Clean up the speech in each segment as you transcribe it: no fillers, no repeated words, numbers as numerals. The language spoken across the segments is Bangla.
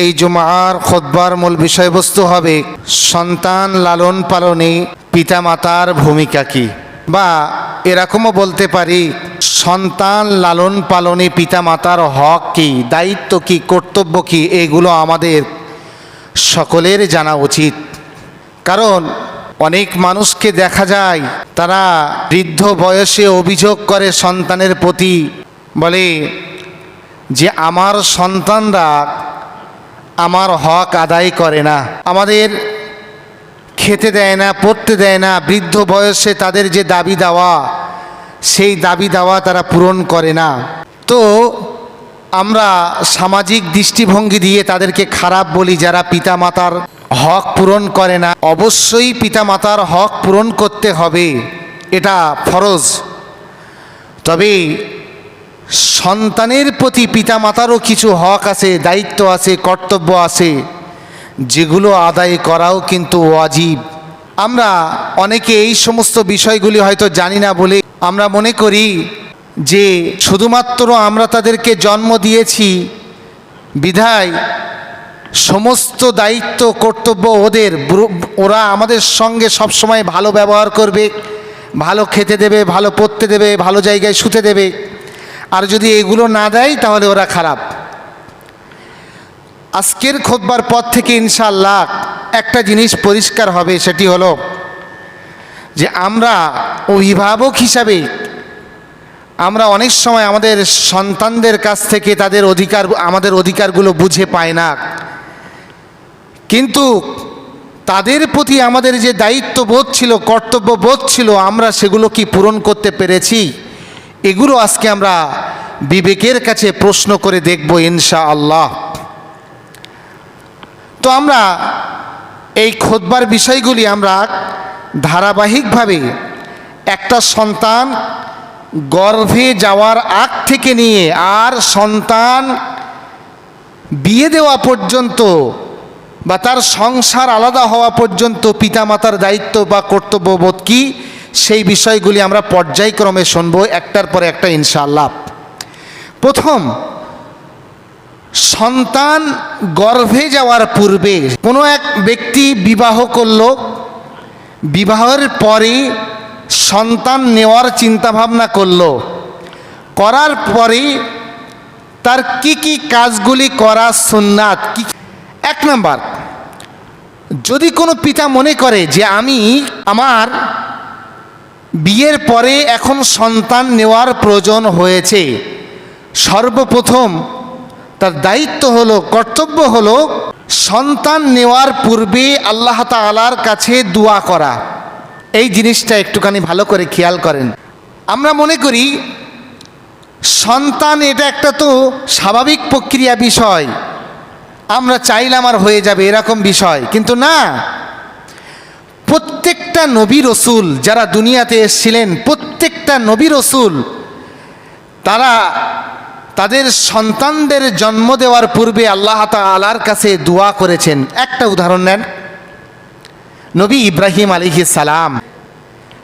এই জুমার খুতবার মূল বিষয়বস্তু হবে সন্তান লালন পালনে পিতামাতার ভূমিকা কী, বা এরকমও বলতে পারি সন্তান লালন পালনে পিতামাতার হক কী, দায়িত্ব কী, কর্তব্য কী, এগুলো আমাদের সকলের জানা উচিত। কারণ অনেক মানুষকে দেখা যায় তারা বৃদ্ধ বয়সে অভিযোগ করে সন্তানের প্রতি, বলে যে আমার সন্তানরা আমার হক আদায় করে না, আমাদের খেতে দেয় না, পড়তে দেয় না, বৃদ্ধ বয়সে তাদের যে দাবি দাওয়া সেই দাবি দাওয়া তারা পূরণ করে না। তো আমরা সামাজিক দৃষ্টিভঙ্গি দিয়ে তাদেরকে খারাপ বলি যারা পিতামাতার হক পূরণ করে না। অবশ্যই পিতামাতার হক পূরণ করতে হবে, এটা ফরজ। তবে সন্তানের প্রতি পিতামাতারও কিছু হক আছে, দায়িত্ব আছে, কর্তব্য আছে, যেগুলো আদায় করাও কিন্তু ওয়াজিব। আমরা অনেকে এই সমস্ত বিষয়গুলি হয়তো জানি না বলে আমরা মনে করি যে শুধুমাত্র আমরা তাদেরকে জন্ম দিয়েছি বিধায় সমস্ত দায়িত্ব কর্তব্য ওদের, ওরা আমাদের সঙ্গে সবসময় ভালো ব্যবহার করবে, ভালো খেতে দেবে, ভালো পড়তে দেবে, ভালো জায়গায় শুতে দেবে, আর যদি এগুলো না দেয় তাহলে ওরা খারাপ। আজকের খুতবার পর থেকে ইনশাআল্লাহ একটা জিনিস পরিষ্কার হবে, সেটি হলো যে আমরা অভিভাবক হিসাবে আমরা অনেক সময় আমাদের সন্তানদের কাছ থেকে আমাদের অধিকারগুলো বুঝে পাই না, কিন্তু তাদের প্রতি আমাদের যে দায়িত্ববোধ ছিল, কর্তব্যবোধ ছিল, আমরা সেগুলো কি পূরণ করতে পেরেছি? এগুলো আজকে আমরা বিবেকের কাছে প্রশ্ন করে দেখব ইনশাআল্লাহ। তো আমরা এই খুতবার বিষয়গুলি আমরা ধারাবাহিকভাবে একটা সন্তান গর্ভে যাওয়ার আগ থেকে নিয়ে আর সন্তান বিয়ে দেওয়া পর্যন্ত বা তার সংসার আলাদা হওয়া পর্যন্ত পিতামাতার দায়িত্ব বা কর্তব্যবোধ কী, সেই বিষয়গুলি আমরা পর্যায়ক্রমে শুনবো একটার পরে একটা ইনশাআল্লাহ। প্রথম, সন্তান গর্ভে যাওয়ার পূর্বে কোনো এক ব্যক্তি বিবাহ করল, বিবাহের পরে সন্তান নেওয়ার চিন্তাভাবনা করলো, করার পরে তার কি কি কাজগুলি করা সুন্নাত কি? এক নাম্বার, যদি কোনো পিতা মনে করে যে আমি আমার বিয়ের পরে এখন সন্তান নেওয়ার প্রয়োজন হয়েছে, সর্বপ্রথম তার দায়িত্ব হলো, কর্তব্য হলো সন্তান নেওয়ার পূর্বে আল্লাহ তাআলার কাছে দোয়া করা। এই জিনিসটা একটুখানি ভালো করে খেয়াল করেন। আমরা মনে করি সন্তান এটা একটা তো স্বাভাবিক প্রক্রিয়া বিষয়, আমরা চাইলে আমার হয়ে যাবে এরকম বিষয়, কিন্তু না। প্রত্যেকটা নবী রসুল যারা দুনিয়াতে এসেছিলেন, প্রত্যেকটা নবী রসুল তারা তাদের সন্তানদের জন্ম দেওয়ার পূর্বে আল্লাহ তাআলার কাছে দোয়া করেছেন। একটা উদাহরণ নেন, নবী ইব্রাহিম আলাইহিস সালাম,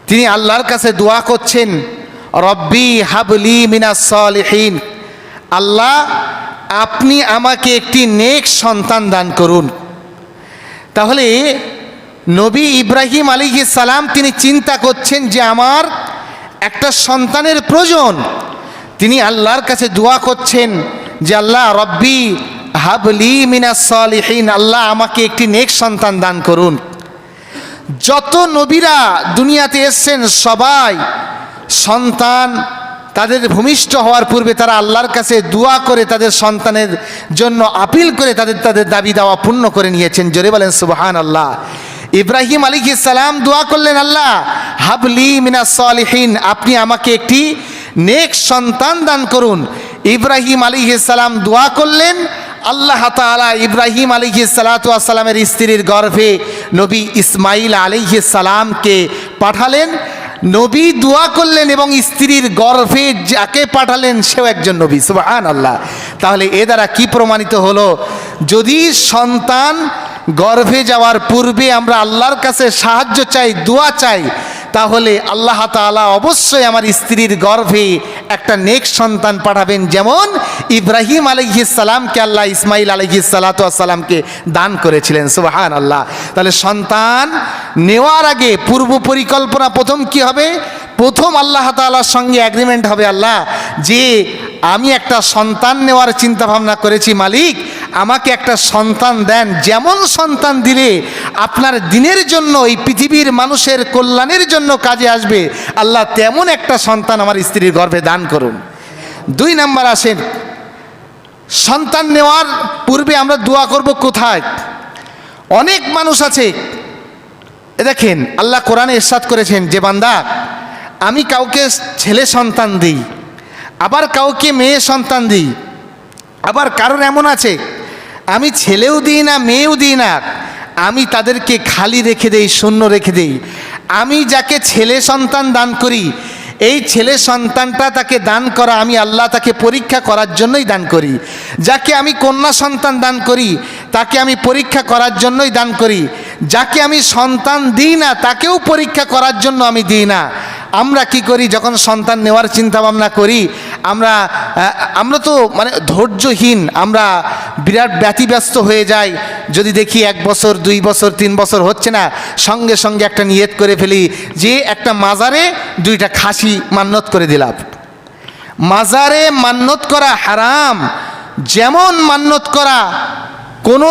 তিনি আল্লাহর কাছে দোয়া করছেন, রব্বি হাবলি মিনাস সালিহিন, আল্লাহ আপনি আমাকে একটি নেক সন্তান দান করুন। তাহলে নবী ইব্রাহিম আলাইহিস সালাম তিনি চিন্তা করছেন যে আমার একটা সন্তানের প্রয়োজন, তিনি আল্লাহর কাছে দোয়া করছেন যে আল্লাহ রব্বি হাবলি মিনাস সালিহিন, আল্লাহ আমাকে একটি নেক সন্তান দান করুন। যত নবীরা দুনিয়াতে এসেছেন সবাই সন্তান তাদের ভূমিষ্ঠ হওয়ার পূর্বে তারা আল্লাহর কাছে দোয়া করে তাদের সন্তানের জন্য আপিল করে তাদের দাবি দাওয়া পূর্ণ করে নিয়েছেন। জোরে বলেন সুবহানাল্লাহ। ইব্রাহিম আলাইহিস সালাম দোয়া করলেন, আল্লাহ হাবলি মিনাস সালিহিন, আপনি আমাকে একটি নেক সন্তান দান করুন। ইব্রাহিম আলাইহিস সালাম দোয়া করলেন, আল্লাহ তাআলা ইব্রাহিম আলাইহিস সালাতু ওয়াস সালামের স্ত্রীর গর্ভে নবী ইসমাইল আলাইহিস সালামকে পাঠালেন। নবী দোয়া করলেন এবং স্ত্রীর গর্ভে যাকে পাঠালেন সেও একজন নবী। সুবহানাল্লাহ। তাহলে এ দ্বারা কি প্রমাণিত হলো, যদি সন্তান গর্ভে যাওয়ার পূর্বে আমরা আল্লাহর কাছে সাহায্য চাই, দোয়া চাই, তাহলে আল্লাহ তাআলা অবশ্যই আমার স্ত্রীর গর্ভে একটা নেক্সট সন্তান পাঠাবেন, যেমন ইব্রাহিম আলাইহিস সালামকে আল্লাহ ইসমাইল আলাইহিস সালাতু ওয়াস সালামকে দান করেছিলেন। সুবহানাল্লাহ। তাহলে সন্তান নেওয়ার আগে পূর্ব পরিকল্পনা প্রথম কি হবে? প্রথম আল্লাহ তাআলার সঙ্গে এগ্রিমেন্ট হবে, আল্লাহ যে আমি একটা সন্তান নেওয়ার চিন্তা ভাবনা করেছি, মালিক আমাকে একটা সন্তান দেন, যেমন সন্তান দিলে আপনার দিনের জন্য এই পৃথিবীর মানুষের কল্যাণের জন্য কাজে আসবে, আল্লাহ তেমন একটা সন্তান আমার স্ত্রীর গর্ভে দান করুন। 2 নাম্বার আসেন, সন্তান নেওয়ার পূর্বে আমরা দোয়া করব কোথায়? অনেক মানুষ আছে, দেখেন আল্লাহ কোরআনে ইরশাদ করেছেন যে বান্দা আমি কাউকে ছেলে সন্তান দিই, আবার কাউকে মেয়ে সন্তান দিই, আবার কারোর এমন আছে আমি ছেলেও দিই না মেয়েও দিই না, আমি তাদেরকে খালি রেখে দেই, শূন্য রেখে দেই। আমি যাকে ছেলে সন্তান দান করি, এই ছেলে সন্তানটা তাকে দান করা আমি আল্লাহ তাকে পরীক্ষা করার জন্যই দান করি। যাকে আমি কন্যা সন্তান দান করি তাকে আমি পরীক্ষা করার জন্যই দান করি। যাকে আমি সন্তান দিই না তাকেও পরীক্ষা করার জন্য আমি দিই না। আমরা কি করি যখন সন্তান নেওয়ার চিন্তা ভাবনা করি, আমরা তো মানে ধৈর্যহীন, আমরা বিরাট ব্যতিব্যস্ত হয়ে যাই। যদি দেখি 1 বছর 2 বছর 3 বছর হচ্ছে না, সঙ্গে সঙ্গে একটা নিয়ত করে ফেলি যে একটা মাজারে 2টা খাসি মান্নত করে দিলাম। মাজারে মান্নত করা হারাম, যেমন মান্নত করা কোনো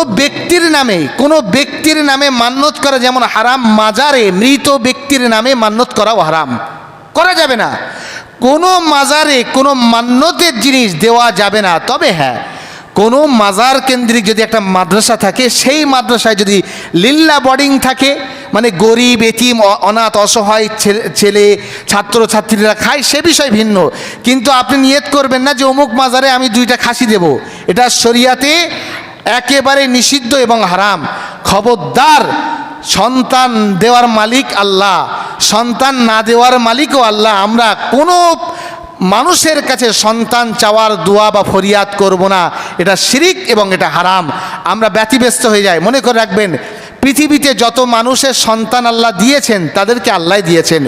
ব্যক্তির নামে মান্নত করা যেমন হারাম, মাজারে মৃত ব্যক্তির নামে মান্নত করাও হারাম, করা যাবে না। কোনো মাজারে কোনো মান্যতের জিনিস দেওয়া যাবে না। তবে হ্যাঁ, কোনো মাজার কেন্দ্রিক যদি একটা মাদ্রাসা থাকে, সেই মাদ্রাসায় যদি লিল্লা বোর্ডিং থাকে, মানে গরিব এতিম অনাথ অসহায় ছেলে ছাত্রছাত্রীরা খায়, সে বিষয় ভিন্ন। কিন্তু আপনি নিয়ত করবেন না যে অমুক মাজারে আমি 2টা খাসি দেব, এটা শরিয়াতে একেবারে নিষিদ্ধ এবং হারাম। খবরদার, সন্তান দেওয়ার মালিক আল্লাহ, সন্তান না দেওয়ার মালিকও আল্লাহ। আমরা কোনো মানুষের কাছে সন্তান চাওয়ার দোয়া বা ফরিয়াদ করব না, এটা শিরিক এবং এটা হারাম। আমরা ব্যতিব্যস্ত হয়ে যাই। মনে করে রাখবেন, পৃথিবীতে যত মানুষের সন্তান আল্লাহ দিয়েছেন তাদেরকে আল্লাহ দিয়েছেন।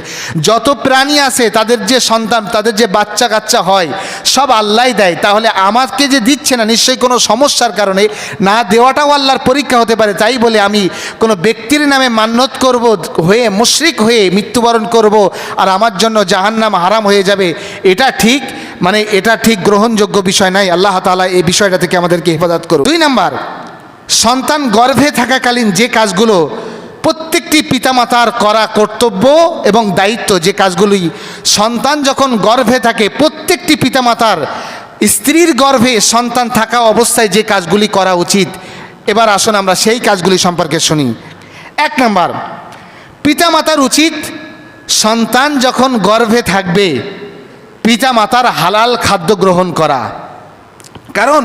যত প্রাণী আছে তাদের যে সন্তান, তাদের যে বাচ্চা কাচ্চা হয়, সব আল্লাহ দেয়। তাহলে আমাকে যে দিচ্ছে না, নিশ্চয়ই কোনো সমস্যার কারণে, না দেওয়াটাও আল্লাহর পরীক্ষা হতে পারে। তাই বলে আমি কোনো ব্যক্তির নামে মান্যত করব, হয়ে মুশরিক হয়ে মৃত্যুবরণ করব, আর আমার জন্য জাহান্নাম হারাম হয়ে যাবে, এটা ঠিক গ্রহণযোগ্য বিষয় নাই। আল্লাহ তাআলা এই বিষয়টা থেকে আমাদেরকে হেফাজত করুন। 2 নাম্বার, সন্তান গর্ভে থাকাকালীন যে কাজগুলো প্রত্যেকটি পিতামাতার করা কর্তব্য এবং দায়িত্ব, যে কাজগুলি সন্তান যখন গর্ভে থাকে, প্রত্যেকটি পিতামাতার স্ত্রীর গর্ভে সন্তান থাকা অবস্থায় যে কাজগুলি করা উচিত, এবার আসুন আমরা সেই কাজগুলি সম্পর্কে শুনি। 1 নাম্বার, পিতামাতার উচিত সন্তান যখন গর্ভে থাকবে পিতামাতার হালাল খাদ্য গ্রহণ করা। কারণ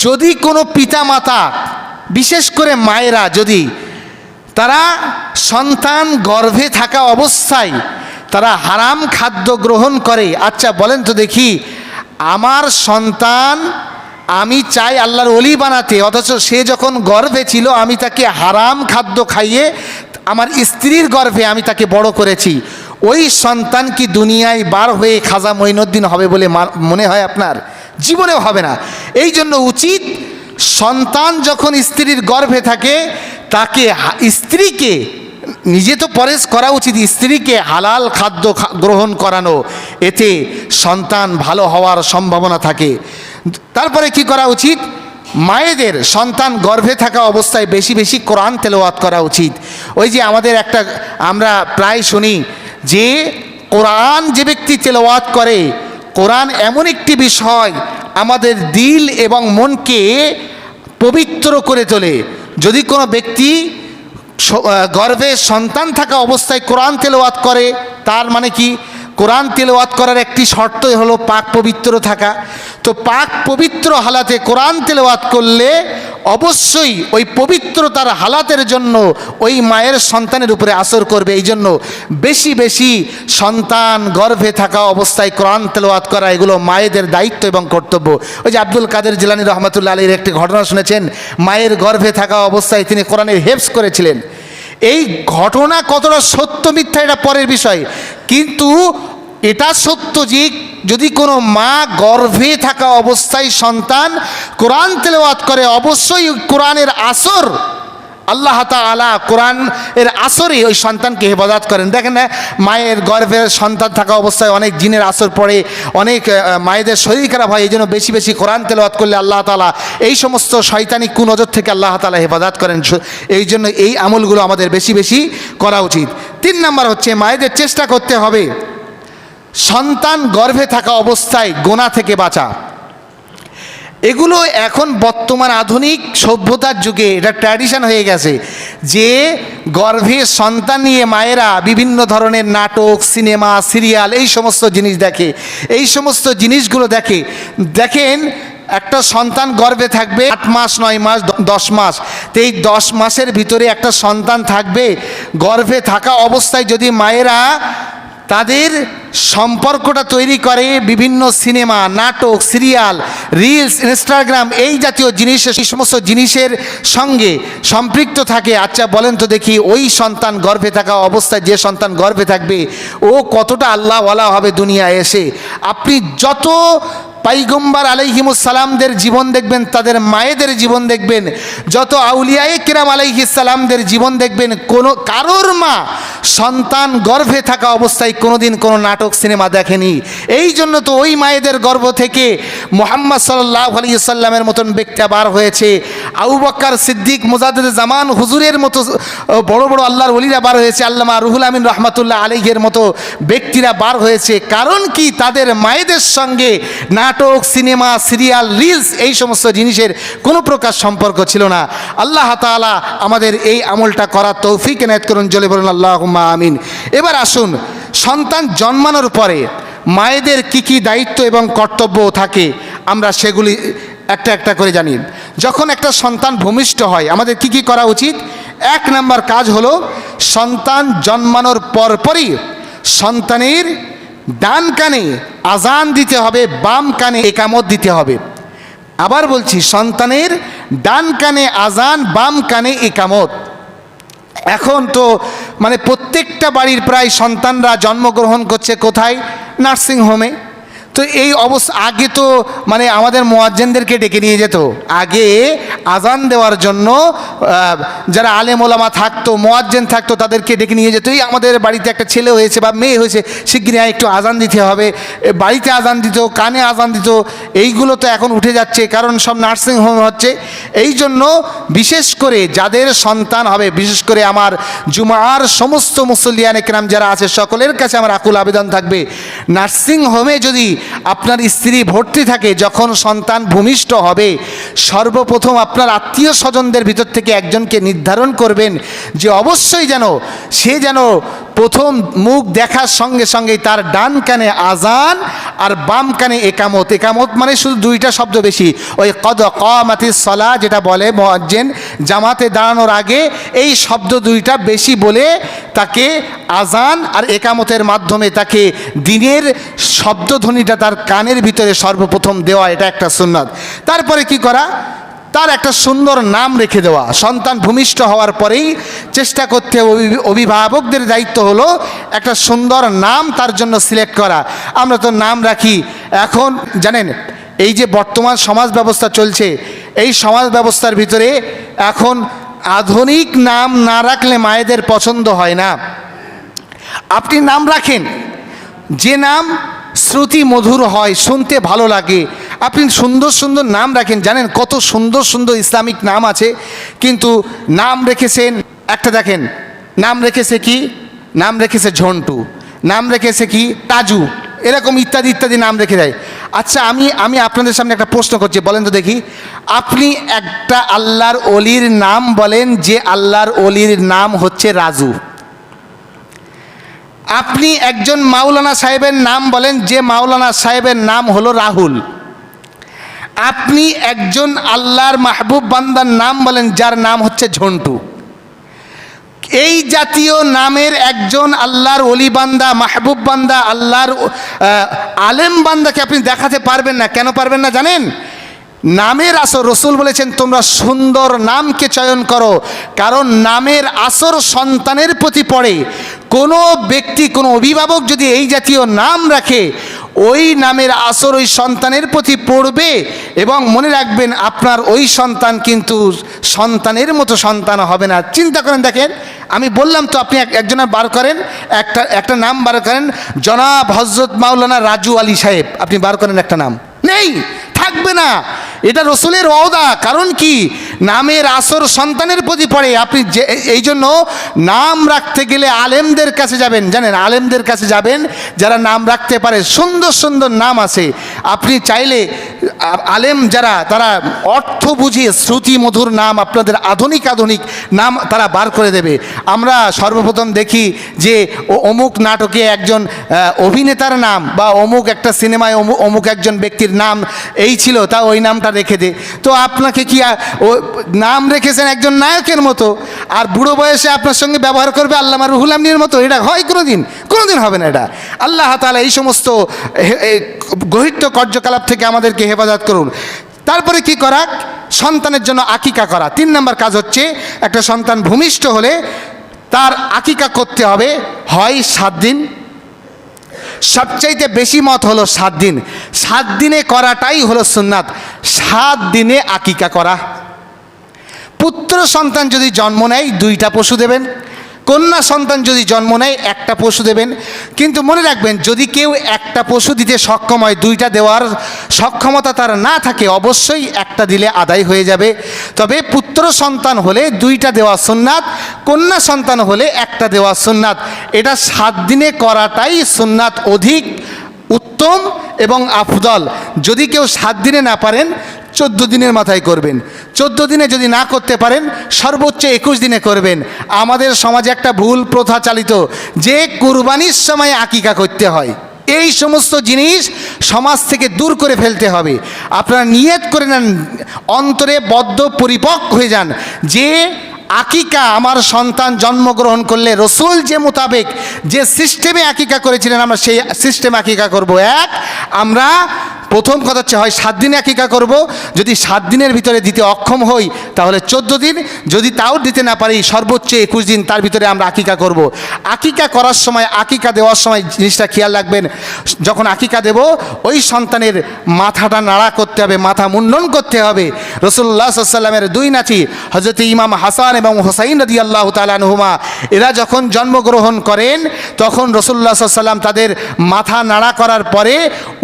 যদি কোনো পিতামাতা, বিশেষ করে মায়েরা, যদি তারা সন্তান গর্ভে থাকা অবস্থায় তারা হারাম খাদ্য গ্রহণ করে, আচ্ছা বলেন তো দেখি, আমার সন্তান আমি চাই আল্লাহর ওলি বানাতে, অথচ সে যখন গর্ভে ছিল আমি তাকে হারাম খাদ্য খাইয়ে আমার স্ত্রীর গর্ভে আমি তাকে বড় করেছি, ওই সন্তান কি দুনিয়ায় বার হয়ে খাজা মঈনুদ্দিন হবে বলে মনে হয় আপনার? জীবনেও হবে না। এই জন্য উচিত সন্তান যখন স্ত্রীর গর্ভে থাকে তাকে, স্ত্রীকে, নিজে তো পরেশ করা উচিত, স্ত্রীকে হালাল খাদ্য গ্রহণ করানো, এতে সন্তান ভালো হওয়ার সম্ভাবনা থাকে। তারপরে কি করা উচিত? মায়েদের সন্তান গর্ভে থাকা অবস্থায় বেশি বেশি কোরআন তেলাওয়াত করা উচিত। ওই যে আমাদের আমরা প্রায় শুনি যে কোরআন যে ব্যক্তি তেলাওয়াত করে, কোরআন এমন একটি বিষয় আমাদের দিল এবং মনকে পবিত্র করে তোলে। যদি কোনো ব্যক্তি গর্ভে সন্তান থাকা অবস্থায় কোরআন তেলাওয়াত করে, তার মানে কি? কোরআন তেলাওয়াত করার একটি শর্তই হলো পাক পবিত্র থাকা। তো পাক পবিত্র হালাতে কোরআন তেলাওয়াত করলে অবশ্যই ওই পবিত্রতার হালাতের জন্য ওই মায়ের সন্তানের উপরে আসর করবে। এই জন্য বেশি বেশি সন্তান গর্ভে থাকা অবস্থায় কোরআন তেলাওয়াত করা, এগুলো মায়েদের দায়িত্ব এবং কর্তব্য। ওই যে আব্দুল কাদের জিলানী রহমতুল্লাহ আলাইহির একটি ঘটনা শুনেছেন, মায়ের গর্ভে থাকা অবস্থায় তিনি কোরআনের হেফজ করেছিলেন। এই ঘটনা কতটা সত্য মিথ্যা এটা পরের বিষয়, কিন্তু এটা সত্য যে যদি কোনো মা গর্ভে থাকা অবস্থায় সন্তান কোরআন তেলাওয়াত করে, অবশ্যই কোরআনের আসর আল্লাহ তাআলা কোরআন এর আসরে ওই সন্তানকে হেফাজত করেন। দেখেন না, মায়ের গর্ভের সন্তান থাকা অবস্থায় অনেক জিনের আসর পড়ে, অনেক মায়েদের শরীর খারাপ হয়। এই জন্য বেশি বেশি কোরআন তেলাওয়াত করলে আল্লাহ তাআলা এই সমস্ত শয়তানি কুনজর থেকে আল্লাহ তাআলা হেফাজত করেন। এই জন্য এই আমলগুলো আমাদের বেশি বেশি করা উচিত। 3 নম্বর হচ্ছে মায়েদের চেষ্টা করতে হবে সন্তান গর্ভে থাকা অবস্থায় গোনা থেকে বাঁচা। এগুলো এখন বর্তমান আধুনিক সভ্যতার যুগে এটা ট্র্যাডিশন হয়ে গেছে যে গর্ভে সন্তান নিয়ে মায়েরা বিভিন্ন ধরনের নাটক, সিনেমা, সিরিয়াল এই সমস্ত জিনিস দেখে। এই সমস্ত জিনিসগুলো দেখেন একটা সন্তান গর্ভে থাকবে 8 মাস, 9 মাস, 10 মাস। তো এই 10 মাসের ভিতরে একটা সন্তান থাকবে। গর্ভে থাকা অবস্থায় যদি মায়েরা তাদের সম্পর্কটা তৈরি করে বিভিন্ন সিনেমা, নাটক, সিরিয়াল, রিলস, ইনস্টাগ্রাম এই জাতীয় জিনিস, এই সমস্ত জিনিসের সঙ্গে সম্পৃক্ত থাকে, আচ্ছা বলেন তো দেখি ওই সন্তান গর্ভে থাকা অবস্থায় যে সন্তান গর্ভে থাকবে ও কতটা আল্লাহওয়ালা হবে দুনিয়ায় এসে। আপনি যত পাইগম্বর আলাইহিমুস সালামদের জীবন দেখবেন, তাদের মায়েদের জীবন দেখবেন, যত আউলিয়ায়ে কিরাম আলাইহিস সালামদের জীবন দেখবেন, কারোর মা সন্তান গর্ভে থাকা অবস্থায় কোনোদিন কোনো নাটক, সিনেমা দেখেনি। এই জন্য তো ওই মায়েদের গর্ভ থেকে মুহাম্মদ সাল্লাল্লাহু আলাইহি সাল্লামের মতন ব্যক্তি বার হয়েছে, আবু বকর সিদ্দিক, মুজাদ্দিদে জামান হুজুরের মতো বড় বড় আল্লাহর ওলিরা বার হয়েছে, আল্লামা রুহুল আমিন রহমাতুল্লাহ আলাইহির মতো ব্যক্তিরা বার হয়েছে। কারণ কি? তাদের মায়েদের সঙ্গে নাটক, সিনেমা, সিরিয়াল, রিলস এই সমস্ত জিনিসের কোনো প্রকার সম্পর্ক ছিল না। আল্লাহ তাআলা আমাদের এই আমলটা করার তৌফিক এনায়েত করুন, জলে বলুন আল্লাহুম্মা আমিন। এবার আসুন, সন্তান জন্মানোর পরে মায়েদের কি কি দায়িত্ব এবং কর্তব্য থাকে আমরা সেগুলি একটা একটা করে জানি। যখন একটা সন্তান ভূমিষ্ঠ হয় আমাদের কি কি করা উচিত? 1 নম্বর কাজ হলো সন্তান জন্মানোর পরপরই সন্তানের ডান কানে আজান দিতে হবে, বাম কানে একামত দিতে হবে। আবার বলছি, সন্তানের ডান কানে আজান, বাম কানে একামত। এখন তো মানে প্রত্যেকটা বাড়ির প্রায় সন্তানরা জন্মগ্রহণ করছে কোথায়? নার্সিংহোমে। তো এই অবস্থা, আগে তো মানে আমাদের মুয়াজ্জিনদেরকে ডেকে নিয়ে যেত। আগে আজান দেওয়ার জন্য যারা আলেম ওলামা থাকতো, মুয়াজ্জিন থাকতো, তাদেরকে ডেকে নিয়ে যেত। এই আমাদের বাড়িতে একটা ছেলে হয়েছে বা মেয়ে হয়েছে, শিগগিরই একটু আজান দিতে হবে। বাড়িতে আজান দিত, কানে আজান দিত। এইগুলো তো এখন উঠে যাচ্ছে, কারণ সব নার্সিংহোম হচ্ছে। এই জন্য বিশেষ করে যাদের সন্তান হবে, বিশেষ করে আমার জুমার সমস্ত মুসল্লিয়ানে কেরাম যারা আছে, সকলের কাছে আমার আকুল আবেদন থাকবে, নার্সিংহোমে যদি আপনার স্ত্রী ভর্তি থাকে, যখন সন্তান ভূমিষ্ঠ হবে, সর্বপ্রথম আপনার আত্মীয় স্বজনদের ভিতর থেকে একজনকে নির্ধারণ করবেন যে অবশ্যই সে যেন প্রথম মুখ দেখার সঙ্গে সঙ্গেই তার ডান কানে আজান আর বাম কানে একামত। একামত মানে শুধু 2টা শব্দ বেশি, ওই কদ কামাতিস সালাহ যেটা বলে মুয়াজ্জিন জামাতে দাঁড়ানোর আগে, এই শব্দ 2টা বেশি বলে তাকে আজান আর একামতের মাধ্যমে তাকে দিনের শব্দধ্বনিটা তার কানের ভিতরে সর্বপ্রথম দেওয়া, এটা একটা সুন্নাত। তারপরে কি করা? তার একটা সুন্দর নাম রেখে দেওয়া। সন্তান ভূমিষ্ঠ হওয়ার পরেই চেষ্টা করতে হবে, অভিভাবকদের দায়িত্ব হলো একটা সুন্দর নাম তার জন্য সিলেক্ট করা। আমরা তো নাম রাখি, এখন জানেন এই যে বর্তমান সমাজ ব্যবস্থা চলছে, এই সমাজ ব্যবস্থার ভিতরে এখন আধুনিক নাম না রাখলে মায়েদের পছন্দ হয় না। আপনি নাম রাখেন, যে নাম শ্রুতি মধুর হয়, শুনতে ভালো লাগে, আপনি সুন্দর সুন্দর নাম রাখেন। জানেন কত সুন্দর সুন্দর ইসলামিক নাম আছে, কিন্তু নাম রেখেছেন একটা, দেখেন নাম রেখেছে কি? নাম রেখেছে ঝন্টু, নাম রেখেছে কি? তাজু, এরকম ইত্যাদি ইত্যাদি নাম রেখে দেয়। আচ্ছা, আমি আপনাদের সামনে একটা প্রশ্ন করছি, বলেন তো দেখি, আপনি একটা আল্লাহর ওলির নাম বলেন যে আল্লাহর ওলির নাম হচ্ছে রাজু। আপনি একজন মাওলানা সাহেবের নাম বলেন যে মাওলানা সাহেবের নাম হলো রাহুল। আপনি একজন আল্লাহর মাহবুব বান্দার নাম বলেন যার নাম হচ্ছে ঝন্টু। এই জাতীয় নামের একজন আল্লাহর ওলি বান্দা, মাহবুব বান্দা, আল্লাহর আলেম বান্দাকে আপনি দেখাতে পারবেন না। কেন পারবেন না জানেন? নামের আসর, রসুল বলেছেন তোমরা সুন্দর নামকে চয়ন করো, কারণ নামের আসর সন্তানের প্রতি পড়ে। কোনো ব্যক্তি, কোনো অভিভাবক যদি এই জাতীয় নাম রাখে, ওই নামের আসর ওই সন্তানের প্রতি পড়বে। এবং মনে রাখবেন, আপনার ওই সন্তান কিন্তু সন্তানের মতো সন্তান হবে না। চিন্তা করেন, দেখেন আমি বললাম তো, আপনি একজনের বার করেন, একটা নাম বার করেন, জনাব হজরত মাওলানা রাজু আলী সাহেব, আপনি বার করেন একটা নাম, নেই, থাকবে না। এটা রসুলের ওয়াদা। কারণ কি? নামের আসর সন্তানের প্রতি পড়ে। আপনি এই জন্য নাম রাখতে গেলে আলেমদের কাছে যাবেন, জানেন, আলেমদের কাছে যাবেন যারা নাম রাখতে পারে। সুন্দর সুন্দর নাম আছে, আপনি চাইলে আলেম যারা, তারা অর্থ বুঝিয়ে শ্রুতি মধুর নাম, আপনাদের আধুনিক আধুনিক নাম তারা বার করে দেবে। আমরা সর্বপ্রথম দেখি যে অমুক নাটকে একজন অভিনেতার নাম, বা অমুক একটা সিনেমায় অমুক একজন ব্যক্তির নাম এই ছিল, তা ওই নামটা রেখে দে। তো আপনাকে কি ও নাম রেখেছেন একজন নায়কের মতো, আর বুড়ো বয়সে আপনার সঙ্গে ব্যবহার করবে আল্লামা রুহুল আমিনের মতো? এটা হয় কোনোদিন? কোনোদিন হবে না। এটা আল্লাহ তাআলা এই সমস্ত গহিত্য কার্যকলাপ থেকে আমাদেরকে হেফাজত করুন। তারপরে কি করা? সন্তানের জন্য আকিকা করা। 3 নম্বর কাজ হচ্ছে, একটা সন্তান ভূমিষ্ঠ হলে তার আকিকা করতে হবে, হয় 7 দিন, সবচাইতে বেশি মত হলো 7 দিন। 7 দিনে করাটাই হলো সুন্নাত। 7 দিনে আকিকা করা। পুত্র সন্তান যদি জন্ম নেয় 2টা পশু দেবেন, কন্যা সন্তান যদি জন্ম নেয় 1টা পশু দেবেন। কিন্তু মনে রাখবেন, যদি কেউ 1টা পশু দিতে সক্ষম হয়, 2টা দেওয়ার সক্ষমতা তার না থাকে, অবশ্যই 1টা দিলে আদায় হয়ে যাবে। তবে পুত্র সন্তান হলে 2টা দেওয়া সুন্নাত, কন্যা সন্তান হলে 1টা দেওয়া সুন্নাত। এটা 7 দিনে করাটাই সুন্নাত, অধিক উত্তম এবং আফদল। যদি কেউ 7 দিনে না পারেন, 14 দিনের মাথায় করবেন। 14 দিনে যদি না করতে পারেন, সর্বোচ্চ 21 দিনে করবেন। আমাদের সমাজে একটা ভুল প্রথা চালিত, যে কুরবানির সময় আকিকা করতে হয়। এই সমস্ত জিনিস সমাজ থেকে দূর করে ফেলতে হবে। আপনারা নিয়ত করে নেন, অন্তরে বদ্ধ পরিপক্ক হয়ে যান যে আকিকা আমার সন্তান জন্মগ্রহণ করলে রসুল যে মোতাবেক যে সিস্টেমে আকিকা করেছিলেন, আমরা সেই সিস্টেমে আকিকা করব। আমরা প্রথম কথা হচ্ছে, হয় 7 দিনে আকিকা করব, যদি 7 দিনের ভিতরে দিতে অক্ষম হই তাহলে 14 দিন, যদি তাও দিতে না পারি সর্বোচ্চ 21 দিন, তার ভিতরে আমরা আকিকা করব। আকিকা করার সময়, আকিকা দেওয়ার সময় জিনিসটা খেয়াল রাখবেন, যখন আকিকা দেব ওই সন্তানের মাথাটা নাড়া করতে হবে, মাথা মুন্ডন করতে হবে। রাসূলুল্লাহ সাল্লাল্লাহু আলাইহি ওয়াসাল্লামের 2 নাতি হযরত ইমাম হাসান এবং হুসাইন রাদিয়াল্লাহু তাআলা আনহুমা, এরা যখন জন্মগ্রহণ করেন তখন রাসূলুল্লাহ সাল্লাল্লাহু আলাইহি ওয়াসাল্লাম তাদের মাথা নাড়া করার পরে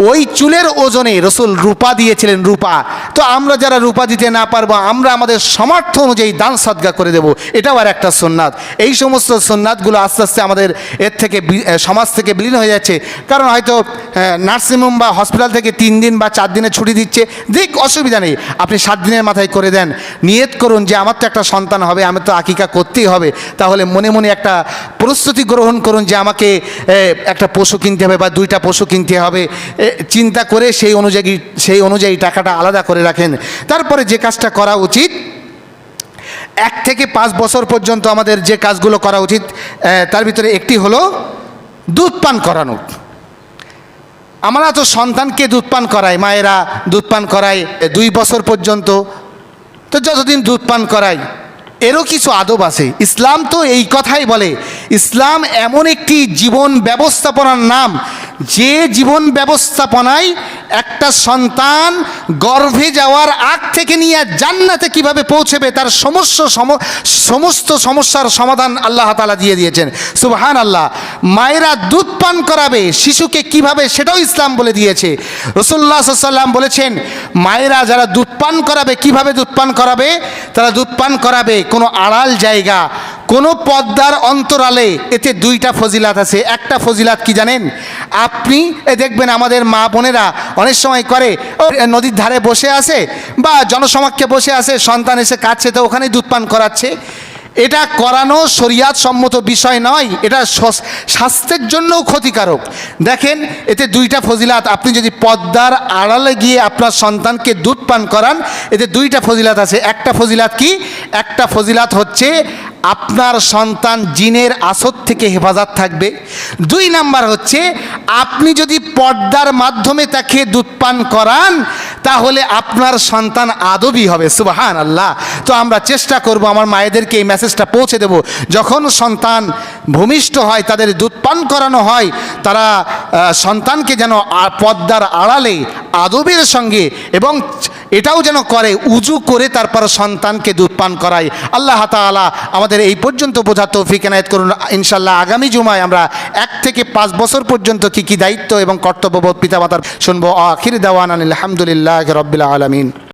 ওই চুলের ওজনে রসুল রূপা দিয়েছিলেন, রূপা। তো আমরা যারা রূপা দিতে না পারবো, আমরা আমাদের সামর্থ্য অনুযায়ী দান সদকা করে দেব, এটাও আর একটা সুন্নাত। এই সমস্ত সুন্নাতগুলো আস্তে আস্তে আমাদের এর থেকে সমাজ থেকে বিলীন হয়ে যাচ্ছে। কারণ হয়তো নার্সিংহোম বা হসপিটাল থেকে 3 দিন বা 4 দিনের ছুটি দিচ্ছে, দিক, অসুবিধা নেই, আপনি 7 দিনের মাথায় করে দেন। নিয়ত করুন যে আমার তো একটা সন্তান হবে, আমি তো আকিকা করতেই হবে। তাহলে মনে মনে একটা প্রস্তুতি গ্রহণ করুন যে আমাকে একটা পশু কিনতে হবে বা 2টা পশু কিনতে হবে। চিন্তা করে সেই অনুযায়ী টাকাটা আলাদা করে রাখেন। তারপরে যে কাজটা করা উচিত, 1 থেকে 5 বছর পর্যন্ত আমাদের যে কাজগুলো করা উচিত, তার ভিতরে একটি হলো দুধ পান করানো। আমরা তো সন্তানকে দুধ পান করাই, মায়েরা দুধ পান করায় 2 বছর পর্যন্ত। তো যতদিন দুধ পান করাই, এরও কিছু আদব আছে। ইসলাম তো এই কথাই বলে, ইসলাম এমন একটি জীবন ব্যবস্থাপনার নাম, যে জীবন ব্যবস্থাপনায় একটা সন্তান গর্ভে যাওয়ার আগ থেকে নিয়ে জান্নাতে কিভাবে পৌঁছবে তার সমস্ত সমস্যার সমাধান আল্লাহ তাআলা দিয়ে দিয়েছেন। সুবহানাল্লাহ। মায়েরা দুধ পান করাবে শিশুকে কিভাবে, সেটাও ইসলাম বলে দিয়েছে। রাসূলুল্লাহ সাল্লাল্লাহু আলাইহি ওয়াসাল্লাম বলেছেন, মায়েরা যারা দুধ পান করাবে, কিভাবে দুধ পান করাবে? তারা দুধ পান করাবে কোনো আড়াল জায়গা, কোনো পর্দার অন্তরালে। এতে 2টা ফজিলাত আছে। একটা ফজিলাত কি জানেন? আপনি দেখবেন আমাদের মা বোনেরা অনেক সময় করে, নদীর ধারে বসে আছে বা জনসমক্ষে বসে আছে, সন্তান এসে কাঁদছে, তো ওখানেই দুধ পান করাচ্ছে। এটা করানো শরিয়াত সম্মত বিষয় নয়, এটা স্বাস্থ্যের জন্যও ক্ষতিকারক। দেখেন, এতে 2টা ফজিলাত। আপনি যদি পর্দার আড়ালে গিয়ে আপনার সন্তানকে দুধ পান করান, এতে 2টা ফজিলাত আছে। একটা ফজিলাত কি? একটা ফজিলাত হচ্ছে আপনার সন্তান জিনের আসর থেকে হেফাজত থাকবে। 2 নাম্বার হচ্ছে, আপনি যদি পর্দার মাধ্যমে তাকে দুধ পান করান, তাহলে আপনার সন্তান আদবই হবে। সুবহান আল্লাহ। তো আমরা চেষ্টা করব আমার মায়েদেরকে এই মেসেজটা পৌঁছে দেব, যখন সন্তান ভূমিষ্ঠ হয়, তাদের দুধ পান করানো হয়, তারা সন্তানকে যেন পর্দার আড়ালে আদবের সঙ্গে, এবং এটাও যেন করে উজু করে তারপর সন্তানকে দুধ পান করায়। আল্লাহ তাআলা আমাদের এই পর্যন্ত বোঝার তৌফিক এনায়েত করুন। ইনশাআল্লাহ আগামী জুমায় আমরা 1 থেকে 5 বছর পর্যন্ত কি কি দায়িত্ব এবং কর্তব্যবোধ পিতামাতার শুনবো। আখির দাওয়ানা আলহামদুলিল্লাহি রাব্বিল আলামিন।